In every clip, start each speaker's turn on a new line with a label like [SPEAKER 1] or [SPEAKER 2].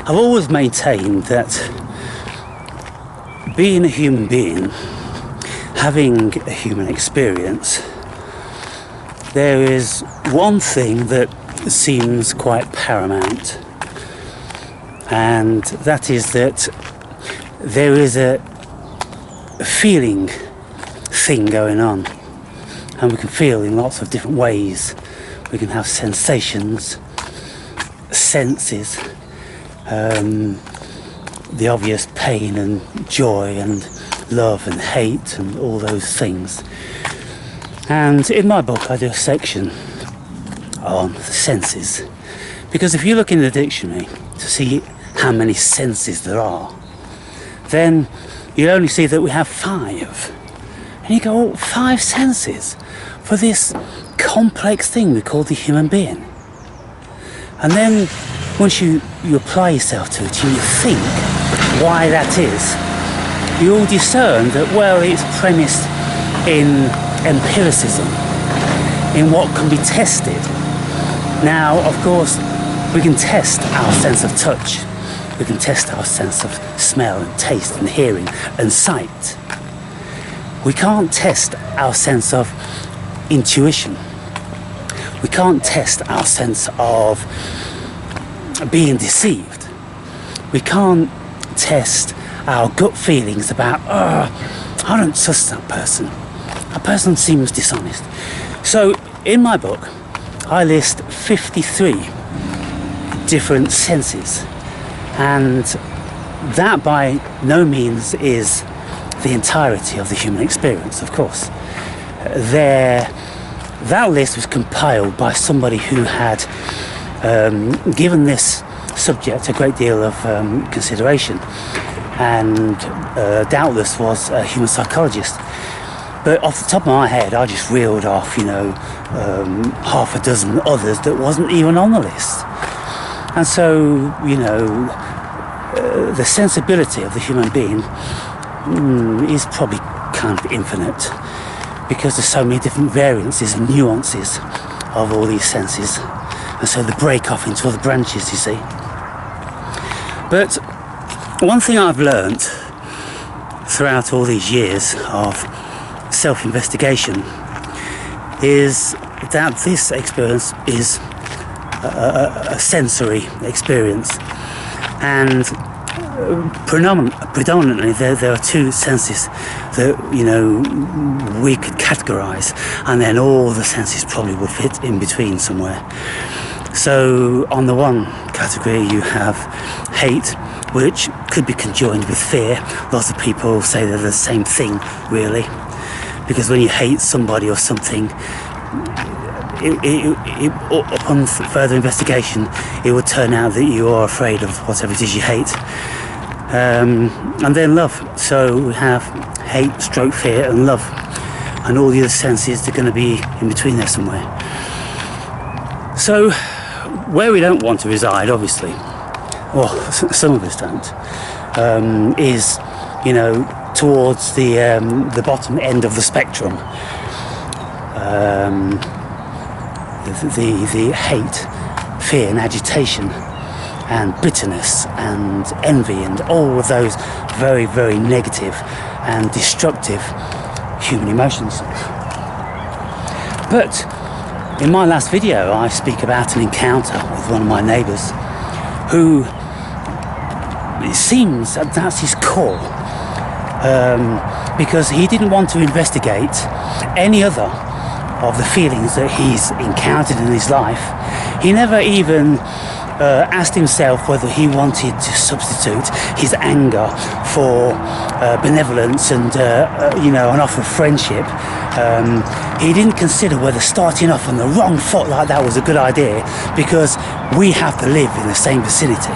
[SPEAKER 1] I've always maintained that being a human being, having a human experience, there is one thing that seems quite paramount, and that is that there is a feeling thing going on, and we can feel in lots of different ways. We can have sensations, senses, the obvious pain and joy and love and hate and all those things. And in my book I do a section on the senses, because if you look in the dictionary to see how many senses there are, then you only see that we have 5. And you go, oh, 5 senses for this complex thing we call the human being. And then once you apply yourself to it and you think why that is, you'll discern that, well, it's premised in empiricism, in what can be tested. Now, of course, we can test our sense of touch, we can test our sense of smell and taste and hearing and sight. We can't test our sense of intuition. We can't test our sense of being deceived. We can't test our gut feelings about, I don't trust that person. That person seems dishonest. So in my book, I list 53 different senses, and that by no means is the entirety of the human experience, of course. That list was compiled by somebody who had given this subject a great deal of consideration, and doubtless was a human psychologist. But off the top of my head, I just reeled off, half a dozen others that wasn't even on the list. And so, the sensibility of the human being is probably kind of infinite, because there's so many different variances and nuances of all these senses, and so they break off into other branches, you see. But one thing I've learnt throughout all these years of self-investigation is that this experience is a sensory experience, and predominantly there are 2 senses that we could categorize, and then all the senses probably would fit in between somewhere. So on the one category you have hate, which could be conjoined with fear. Lots of people say they're the same thing, really, because when you hate somebody or something, upon further investigation, it would turn out that you are afraid of whatever it is you hate. And then love. So we have hate, stroke, fear, and love, and all the other senses are going to be in between there somewhere. So where we don't want to reside, obviously, well, some of us don't, is towards the bottom end of the spectrum. The hate, fear and agitation and bitterness and envy and all of those very, very negative and destructive human emotions. But in my last video I speak about an encounter with one of my neighbours who, it seems that that's his core, because he didn't want to investigate any other of the feelings that he's encountered in his life. He never even asked himself whether he wanted to substitute his anger for benevolence and an offer of friendship. He didn't consider whether starting off on the wrong foot like that was a good idea, because we have to live in the same vicinity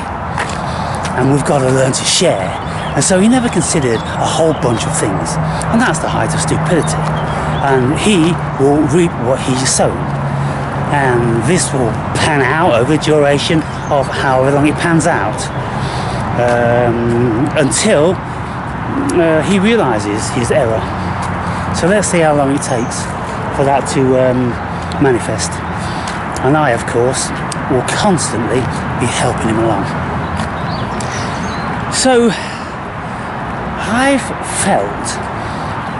[SPEAKER 1] and we've got to learn to share. And so he never considered a whole bunch of things, and that's the height of stupidity. And he will reap what he's sown, and this will pan out over the duration of however long it pans out, until he realizes his error. So let's see how long it takes for that to manifest. And I, of course, will constantly be helping him along. So I've felt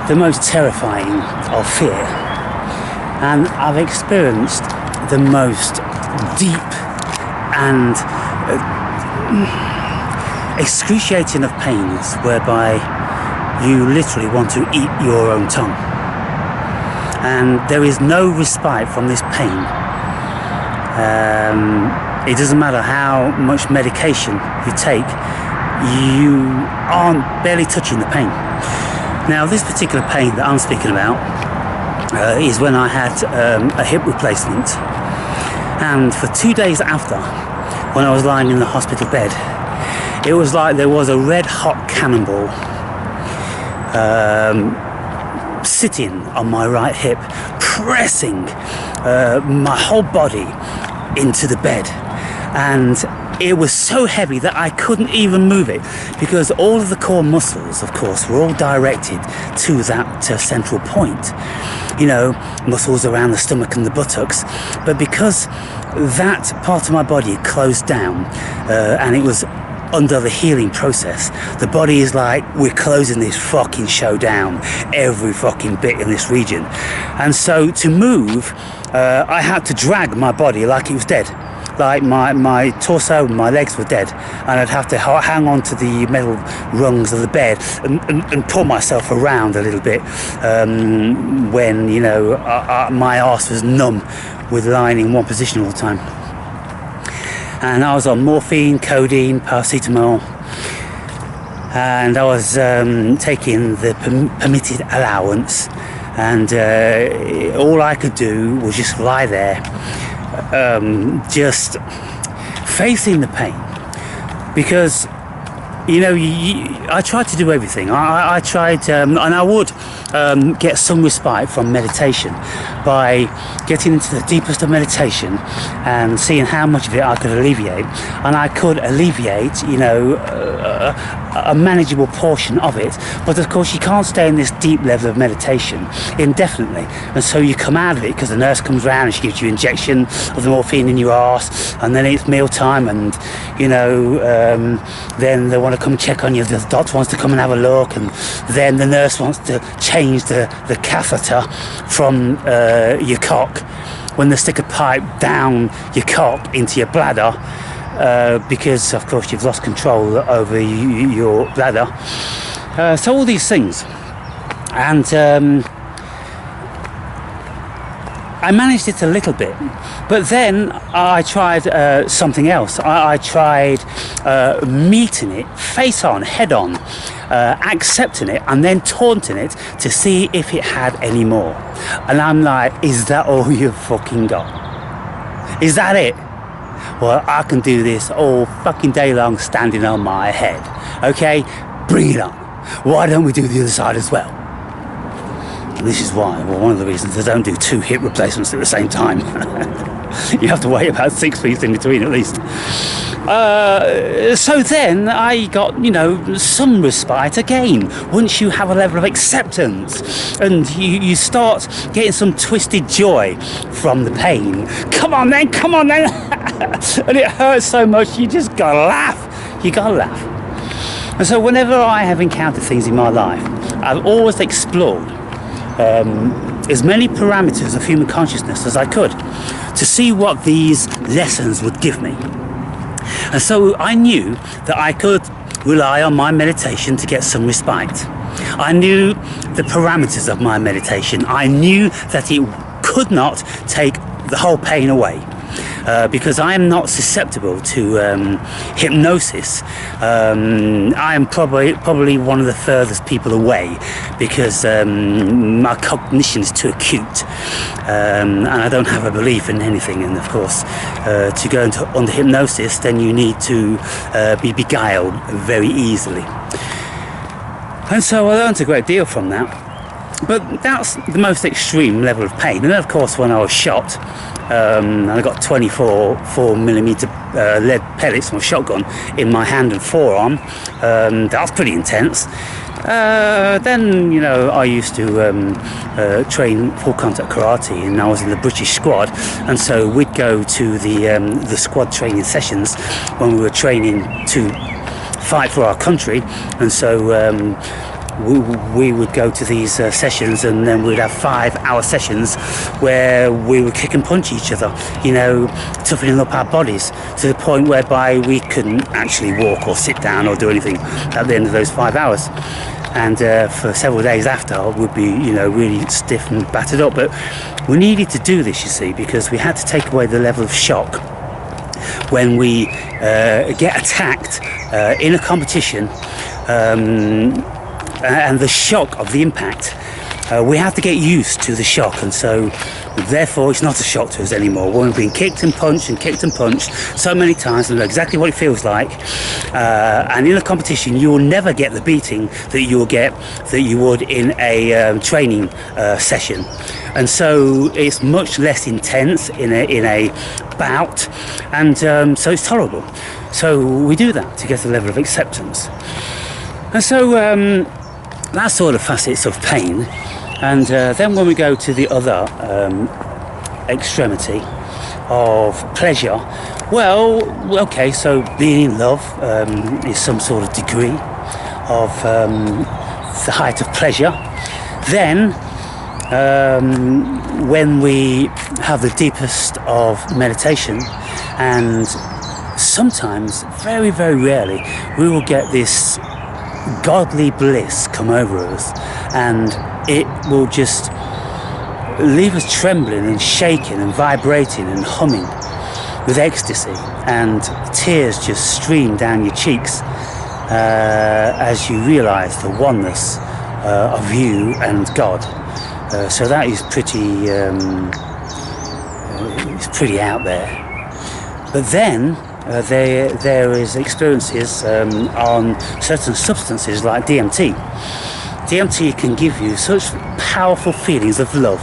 [SPEAKER 1] the most terrifying of fear, and I've experienced the most deep and excruciating of pains, whereby you literally want to eat your own tongue, and there is no respite from this pain. It doesn't matter how much medication you take, you aren't barely touching the pain. Now, this particular pain that I'm speaking about is when I had a hip replacement, and for 2 days after, when I was lying in the hospital bed, it was like there was a red hot cannonball sitting on my right hip, pressing my whole body into the bed, and it was so heavy that I couldn't even move it, because all of the core muscles, of course, were all directed to that central point, you know, muscles around the stomach and the buttocks. But because that part of my body closed down and it was under the healing process, the body is like, we're closing this fucking show down, every fucking bit in this region. And so to move, I had to drag my body like it was dead. Like my torso and my legs were dead, and I'd have to hang on to the metal rungs of the bed and pull myself around a little bit when, you know, my arse was numb with lying in one position all the time. And I was on morphine, codeine, paracetamol, and I was taking the permitted allowance, and all I could do was just lie there, just facing the pain, because, you know, I tried to do everything. I tried, and I would get some respite from meditation by getting into the deepest of meditation and seeing how much of it I could alleviate. And I could alleviate, you know, a manageable portion of it, but of course you can't stay in this deep level of meditation indefinitely, and so you come out of it because the nurse comes round and she gives you an injection of the morphine in your arse, and then it's meal time, and, you know, then they want to come and check on you, the doctor wants to come and have a look, and then the nurse wants to change the catheter from your cock, when they stick a pipe down your cock into your bladder, because of course you've lost control over your bladder. So all these things, and I managed it a little bit, but then I tried something else. I tried meeting it face on, head on, accepting it, and then taunting it to see if it had any more. And I'm like, is that all you've fucking got? Is that it? Well, I can do this all fucking day long standing on my head. Okay, bring it on. Why don't we do the other side as well? And this is why, well, one of the reasons I don't do 2 hip replacements at the same time. You have to wait about 6 weeks in between at least. So then I got, you know, some respite again once you have a level of acceptance, and you start getting some twisted joy from the pain. Come on then, and it hurts so much you just gotta laugh. You gotta laugh. And so whenever I have encountered things in my life, I've always explored as many parameters of human consciousness as I could to see what these lessons would give me. And so I knew that I could rely on my meditation to get some respite. I knew the parameters of my meditation. I knew that it could not take the whole pain away. Because I am not susceptible to hypnosis. I am probably one of the furthest people away, because my cognition is too acute, and I don't have a belief in anything. And of course, to go under hypnosis, then you need to be beguiled very easily. And so I learned a great deal from that. But that's the most extreme level of pain. And then, of course, when I was shot, and I got 24 4mm lead pellets from a shotgun in my hand and forearm, that was pretty intense. Then, you know, I used to train full contact karate, and I was in the British squad, and so we'd go to the squad training sessions when we were training to fight for our country, and so we would go to these sessions, and then we'd have 5-hour sessions where we would kick and punch each other, you know, toughening up our bodies to the point whereby we couldn't actually walk or sit down or do anything at the end of those 5 hours. And for several days after, we'd be, you know, really stiff and battered up. But we needed to do this, you see, because we had to take away the level of shock when we get attacked in a competition, and the shock of the impact. We have to get used to the shock, and so therefore it's not a shock to us anymore. When we've been kicked and punched so many times and know exactly what it feels like, and in a competition you will never get the beating that you would in a training session, and so it's much less intense in a bout, and so it's tolerable. So we do that to get a level of acceptance, and so that sort of facets of pain. And then when we go to the other extremity of pleasure, well, okay, so being in love is some sort of degree of the height of pleasure. Then when we have the deepest of meditation, and sometimes, very, very rarely, we will get this godly bliss come over us, and it will just leave us trembling and shaking and vibrating and humming with ecstasy, and tears just stream down your cheeks as you realize the oneness of you and God. So that is pretty it's pretty out there. But then there is experiences on certain substances like DMT. DMT can give you such powerful feelings of love,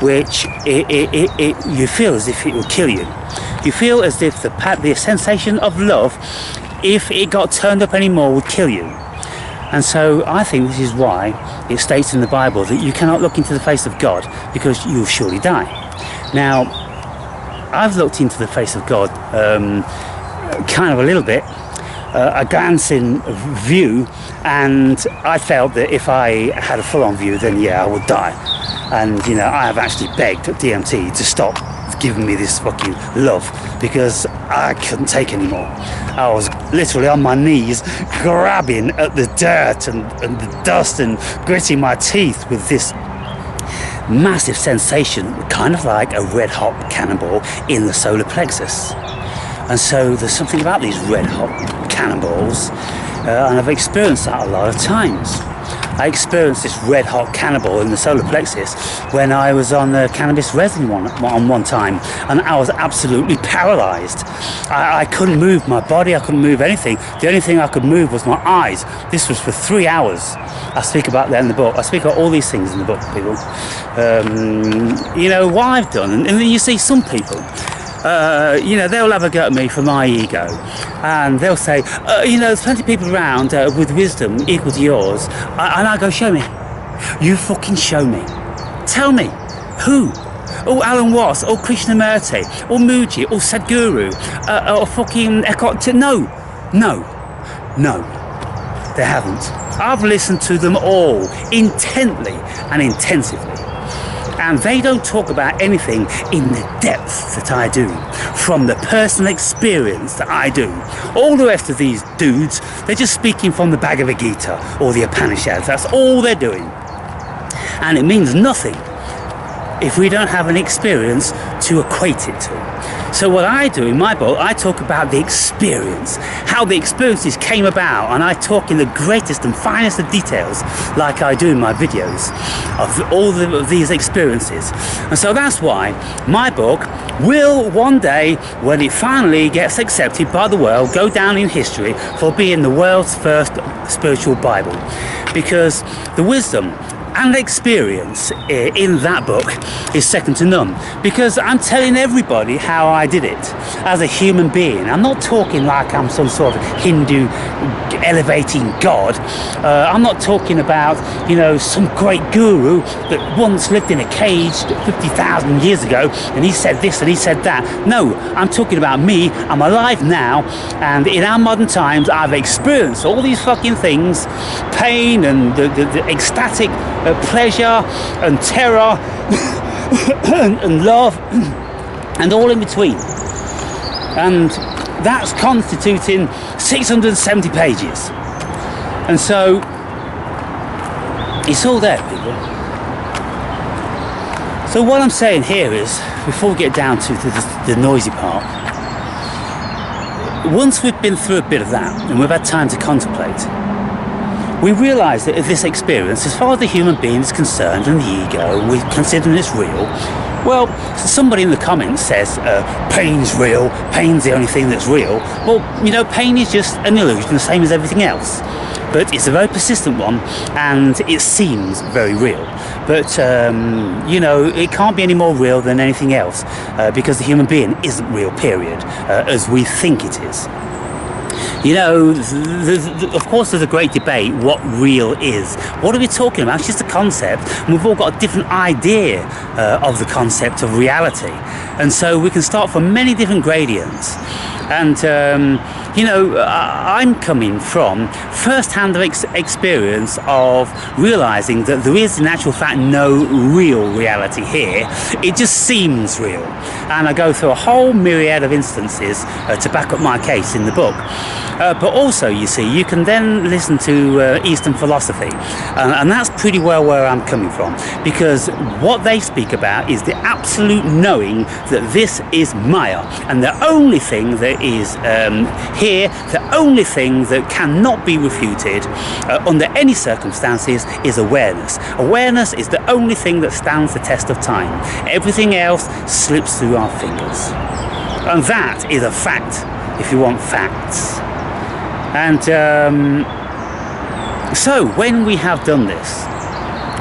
[SPEAKER 1] which you feel as if it will kill you. You feel as if the sensation of love, if it got turned up anymore, would kill you. And so I think this is why it states in the Bible that you cannot look into the face of God, because you'll surely die. Now, I've looked into the face of God kind of a little bit, a glancing view, and I felt that if I had a full-on view, then yeah, I would die. And you know, I have actually begged DMT to stop giving me this fucking love, because I couldn't take anymore. I was literally on my knees grabbing at the dirt and the dust and gritting my teeth with this massive sensation, kind of like a red hot cannonball in the solar plexus. And so there's something about these red hot cannonballs, and I've experienced that a lot of times. I experienced this red hot cannonball in the solar plexus when I was on the cannabis resin one time, and I was absolutely paralyzed. I couldn't move my body, I couldn't move anything. The only thing I could move was my eyes. This was for 3 hours. I speak about that in the book. I speak about all these things in the book, people. You know, what I've done, and then you see some people, you know, they'll have a go at me for my ego, and they'll say, you know, there's plenty of people around with wisdom equal to yours, and I go, show me. You fucking show me. Tell me. Who? Oh, Alan Watts, or Krishnamurti, or Mooji, or Sadhguru, or fucking Eckhart Tolle. No, they haven't. I've listened to them all intently and intensively, and they don't talk about anything in the depth that I do, from the personal experience that I do. All the rest of these dudes, they're just speaking from the Bhagavad Gita or the Upanishads. That's all they're doing, and it means nothing if we don't have an experience to equate it to. So what I do in my book, I talk about the experience, how the experiences came about, and I talk in the greatest and finest of details, like I do in my videos, of all of these experiences. And so that's why my book will one day, when it finally gets accepted by the world, go down in history for being the world's first spiritual Bible. Because the wisdom and experience in that book is second to none, because I'm telling everybody how I did it as a human being. I'm not talking like I'm some sort of Hindu elevating god. I'm not talking about, you know, some great guru that once lived in a cage 50,000 years ago and he said this and he said that. No, I'm talking about me. I'm alive now, and in our modern times I've experienced all these fucking things, pain and the ecstatic pleasure and terror and love and all in between, and that's constituting 670 pages. And so it's all there, people. So what I'm saying here is, before we get down to the noisy part, once we've been through a bit of that and we've had time to contemplate, we realise that this experience, as far as the human being is concerned and the ego, and we consider it's real, well, somebody in the comments says pain's real, pain's the only thing that's real. Well, you know, pain is just an illusion, the same as everything else. But it's a very persistent one, and it seems very real. But, you know, it can't be any more real than anything else, because the human being isn't real, period, as we think it is. You know, of course there's a great debate what real is. What are we talking about? It's just a concept, and we've all got a different idea of the concept of reality. And so we can start from many different gradients. And, you know, I'm coming from first-hand experience of realising that there is in actual fact no real reality here. It just seems real. And I go through a whole myriad of instances to back up my case in the book. But also, you see, you can then listen to Eastern philosophy. And that's pretty well where I'm coming from. Because what they speak about is the absolute knowing that this is Maya. And the only thing that is here, the only thing that cannot be refuted under any circumstances is awareness. Awareness is the only thing that stands the test of time. Everything else slips through our fingers. And that is a fact, if you want facts. And so when we have done this,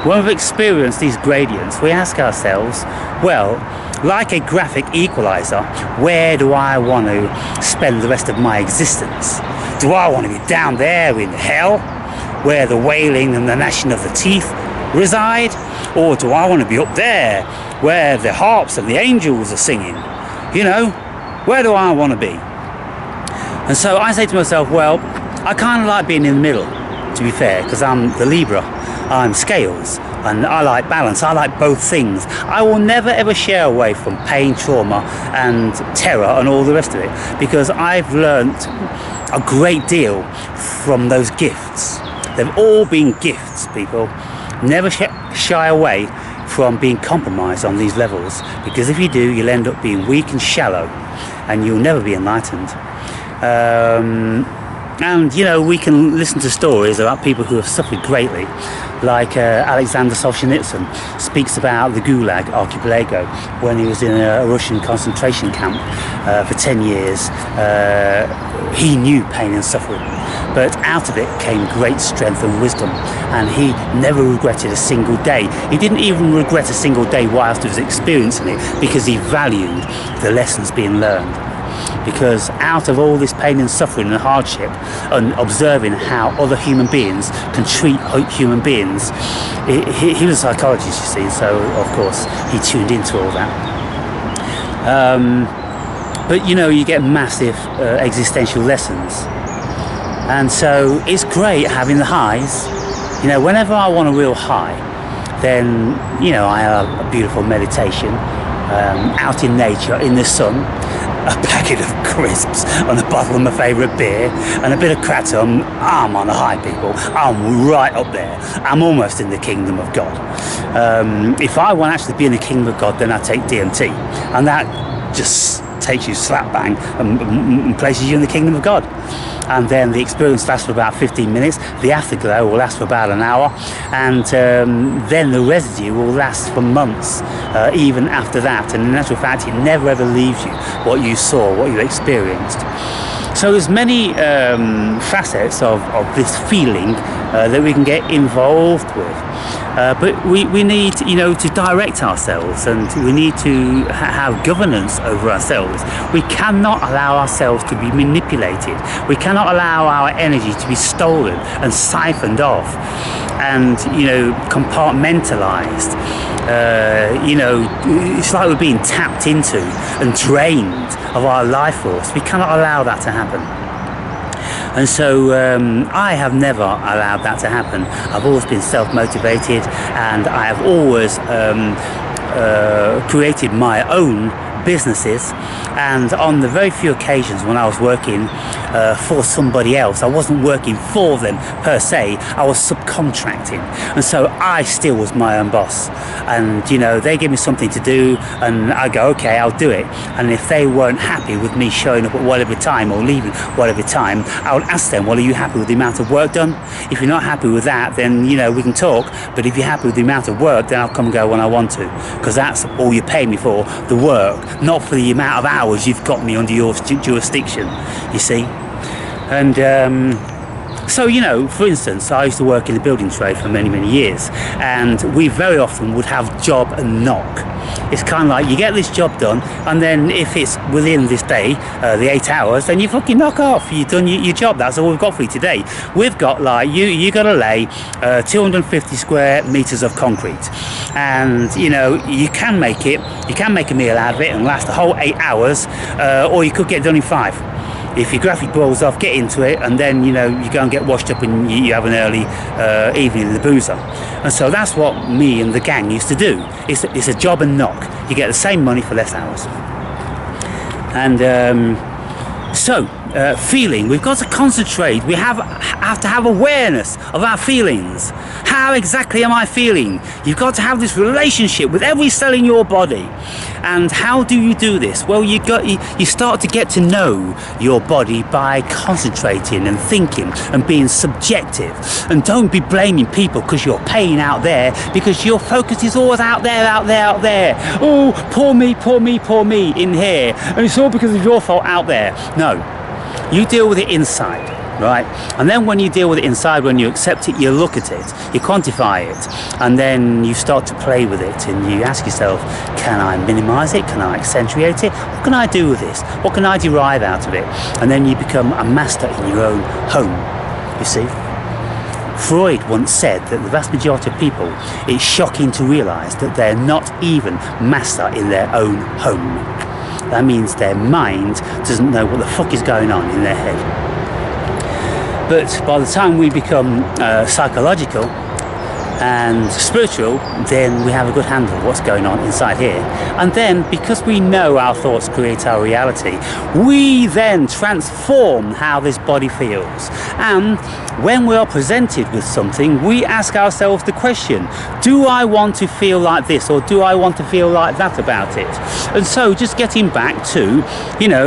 [SPEAKER 1] when we've experienced these gradients, we ask ourselves, well, like a graphic equalizer, where do I want to spend the rest of my existence? Do I want to be down there in hell, where the wailing and the gnashing of the teeth reside? Or do I want to be up there, where the harps and the angels are singing? You know, where do I want to be? And so I say to myself, well, I kind of like being in the middle, to be fair, because I'm the Libra, I'm scales, and I like balance. I like both things. I will never ever shy away from pain, trauma and terror and all the rest of it, because I've learnt a great deal from those gifts. They've all been gifts, people. Never shy away from being compromised on these levels, because if you do, you'll end up being weak and shallow, and you'll never be enlightened. And, you know, we can listen to stories about people who have suffered greatly, like Alexander Solzhenitsyn speaks about the Gulag Archipelago when he was in a Russian concentration camp for 10 years. He knew pain and suffering, but out of it came great strength and wisdom, and he never regretted a single day. He didn't even regret a single day whilst he was experiencing it, because he valued the lessons being learned. Because out of all this pain and suffering and hardship, and observing how other human beings can treat human beings, he was a psychologist, you see, so of course he tuned into all that. But you know, you get massive existential lessons, and so it's great having the highs. You know, whenever I want a real high, then, you know, I have a beautiful meditation out in nature, in the sun, a packet of crisps and a bottle of my favourite beer and a bit of kratom. I'm on a high, people. I'm right up there. I'm almost in the kingdom of God. If I want to actually be in the kingdom of God, then I take DMT, and that just takes you slap bang and places you in the kingdom of God. And then the experience lasts for about 15 minutes, the afterglow will last for about an hour, and then the residue will last for months, even after that. And in actual fact, it never ever leaves you what you saw, what you experienced. So there's many facets of this feeling that we can get involved with. But we need, to direct ourselves, and we need to have governance over ourselves. We cannot allow ourselves to be manipulated. We cannot allow our energy to be stolen and siphoned off and, compartmentalized. It's like we're being tapped into and drained of our life force. We cannot allow that to happen. And so I have never allowed that to happen. I've always been self-motivated, and I have always created my own businesses. And on the very few occasions when I was working for somebody else, I wasn't working for them per se, I was subcontracting, and so I still was my own boss. And they give me something to do, and I go, okay, I'll do it. And if they weren't happy with me showing up at whatever time or leaving whatever time, I would ask them, well, are you happy with the amount of work done? If you're not happy with that, then we can talk. But if you're happy with the amount of work, then I'll come and go when I want to, because that's all you pay me for, the work, not for the amount of hours you've got me under your jurisdiction, you see. And so, for instance, I used to work in the building trade for many, many years, and we very often would have job and knock. It's kind of like you get this job done, and then if it's within this day, the 8 hours, then you fucking knock off. You've done your job. That's all we've got for you today. We've got you got to lay 250 square meters of concrete, and you can make a meal out of it and last the whole 8 hours, or you could get it done in 5. If your graphic boils off, get into it, and then you go and get washed up and you have an early evening in the boozer. And so that's what me and the gang used to do. It's a job and knock. You get the same money for less hours. And feeling, we've got to concentrate. We have to have awareness of our feelings. How exactly am I feeling? You've got to have this relationship with every cell in your body. And how do you do this? Well, you start to get to know your body by concentrating and thinking and being subjective. And don't be blaming people because you're pain out there, because your focus is always out there. Oh, poor me in here. And it's all because of your fault out there. No, you deal with it inside. Right, and then when you deal with it inside, when you accept it, you look at it, you quantify it, and then you start to play with it, and you ask yourself, can I minimize it? Can I accentuate it? What can I do with this? What can I derive out of it? And then you become a master in your own home, you see. Freud once said that the vast majority of people, it's shocking to realize that they're not even master in their own home. That means their mind doesn't know what the fuck is going on in their head. But by the time we become psychological and spiritual, then we have a good handle of what's going on inside here. And then, because we know our thoughts create our reality, we then transform how this body feels. And when we are presented with something, we ask ourselves the question, do I want to feel like this, or do I want to feel like that about it? And so just getting back to,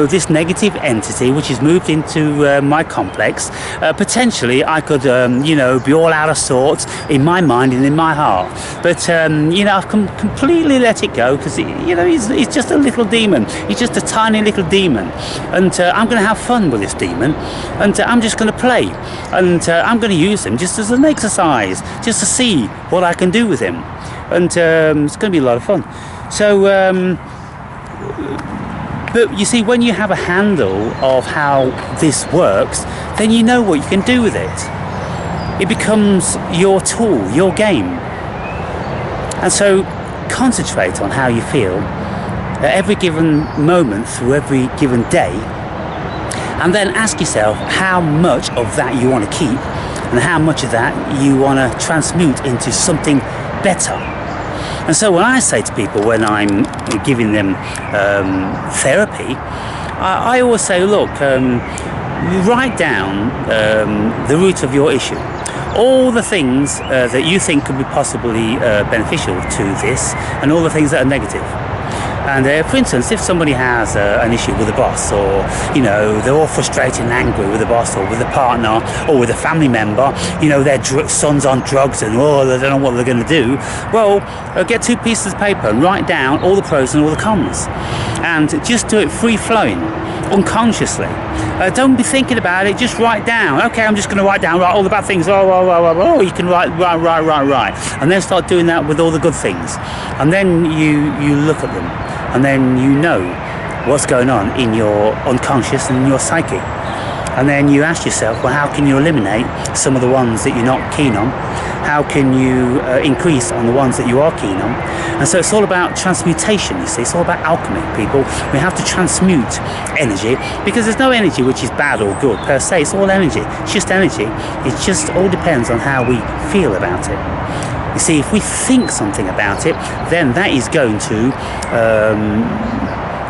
[SPEAKER 1] this negative entity which has moved into my complex, potentially I could, be all out of sorts in my mind and in my heart. But, I've completely let it go, because, he's just a little demon. He's just a tiny little demon. And I'm going to have fun with this demon, and I'm just going to play. And I'm going to use him just as an exercise, just to see what I can do with him. And it's going to be a lot of fun. So, but you see, when you have a handle of how this works, then you know what you can do with it. It becomes your tool, your game. And so concentrate on how you feel at every given moment through every given day, and then ask yourself how much of that you want to keep and how much of that you want to transmute into something better. And so when I say to people, when I'm giving them therapy, I always say, look, write down the root of your issue. All the things that you think could be possibly beneficial to this, and all the things that are negative. And for instance, if somebody has an issue with a boss, or they're all frustrated and angry with the boss, or with a partner, or with a family member, their son's on drugs and they don't know what they're going to do, well, get 2 pieces of paper and write down all the pros and all the cons, and just do it free flowing. unconsciously. Don't be thinking about it, just write down. Okay, I'm just going to write down all the bad things. Oh, you can write. And then start doing that with all the good things. And then you look at them, and then you know what's going on in your unconscious and in your psyche. And then you ask yourself, well, how can you eliminate some of the ones that you're not keen on? How can you increase on the ones that you are keen on? And so it's all about transmutation, you see. It's all about alchemy, people. We have to transmute energy, because there's no energy which is bad or good per se. It's all energy. It's just energy. It just all depends on how we feel about it. You see, if we think something about it, then that is going to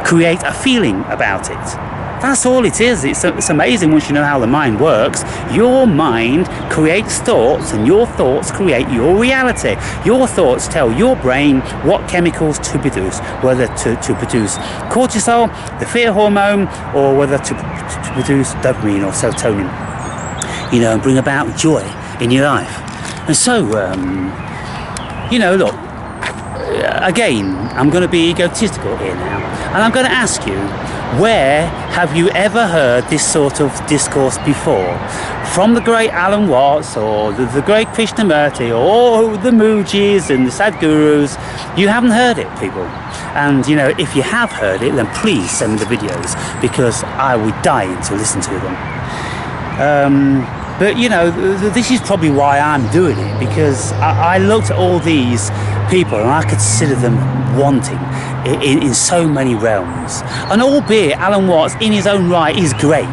[SPEAKER 1] create a feeling about it. That's all it is. It's amazing once you know how the mind works. Your mind creates thoughts, and your thoughts create your reality. Your thoughts tell your brain what chemicals to produce, whether to produce cortisol, the fear hormone, or whether to produce dopamine or serotonin, you know, and bring about joy in your life. And so, you know, look, again, I'm going to be egotistical here now, and I'm going to ask you, where have you ever heard this sort of discourse before? From the great Alan Watts, or the great Krishnamurti, or the Mujis and the Sadhgurus? You haven't heard it, people. And, you know, if you have heard it, then please send me the videos, because I would die to listen to them. But, you know, this is probably why I'm doing it, because I looked at all these people and I consider them wanting in so many realms. And albeit Alan Watts in his own right is great,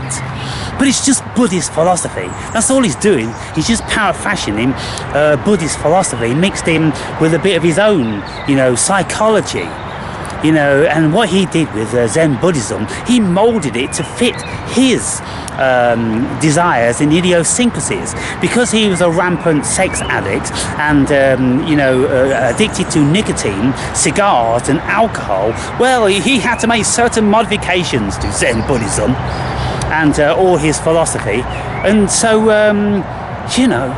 [SPEAKER 1] but it's just Buddhist philosophy. That's all he's doing. He's just paraphrasing Buddhist philosophy, mixed in with a bit of his own, you know, psychology. You know, and what he did with Zen Buddhism, he molded it to fit his desires and idiosyncrasies. Because he was a rampant sex addict and, you know, addicted to nicotine, cigars and alcohol, well, he had to make certain modifications to Zen Buddhism and all his philosophy. And so, you know,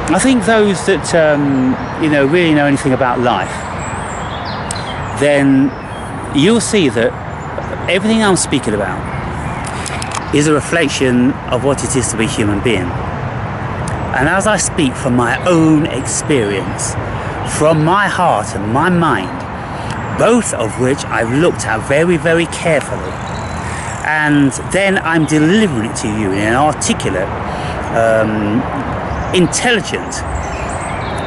[SPEAKER 1] I think those that, you know, really know anything about life, then you'll see that everything I'm speaking about is a reflection of what it is to be a human being. And as I speak from my own experience, from my heart and my mind, both of which I've looked at very, very carefully, and then I'm delivering it to you in an articulate, intelligent,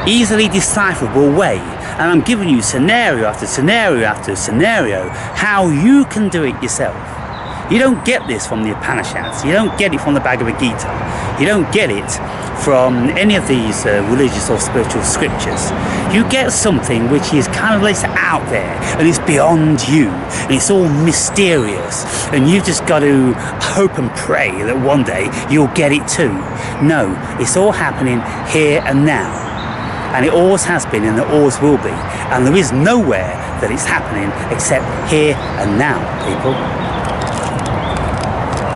[SPEAKER 1] easily decipherable way, and I'm giving you scenario after scenario after scenario how you can do it yourself. You don't get this from the Upanishads, you don't get it from the Bhagavad Gita, you don't get it from any of these religious or spiritual scriptures. You get something which is kind of like out there, and it's beyond you, and it's all mysterious, and you've just got to hope and pray that one day you'll get it too. No, it's all happening here and now, and it always has been and it always will be, and there is nowhere that it's happening except here and now, people.